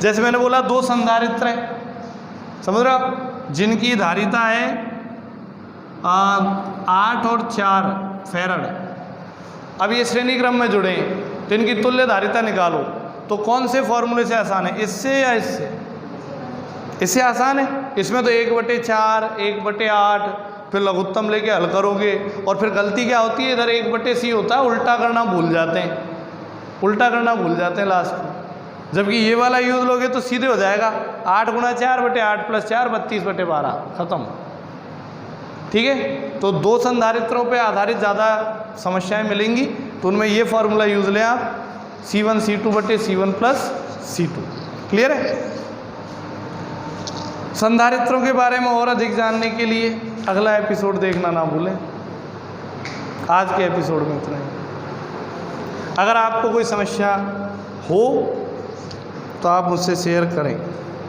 जैसे मैंने बोला 2 संधारित्र हैं, समझ रहे हो, जिनकी धारिता है 8 और 4 फैराड। अब ये श्रेणी क्रम में जुड़े हैं तो इनकी तुल्य धारिता निकालो, तो कौन से फॉर्मूले से आसान है, इससे या इससे, इससे आसान है। इसमें तो 1/4 1/8 फिर लघुत्तम लेके हल करोगे, और फिर गलती क्या होती है, इधर 1/C होता है, उल्टा करना भूल जाते हैं लास्ट में। जबकि ये वाला यूज लोगे तो सीधे हो जाएगा 8 × 4/8 + 4 32/12, ख़त्म। ठीक है, तो 2 संधारित्रों पे आधारित ज़्यादा समस्याएं मिलेंगी, तो उनमें ये फार्मूला यूज लें आप, C1 C2/C1 plus C2। Clear है। संधारित्रों के बारे में और अधिक जानने के लिए अगला एपिसोड देखना ना भूलें। आज के एपिसोड में इतना ही। अगर आपको कोई समस्या हो तो आप मुझसे शेयर करें।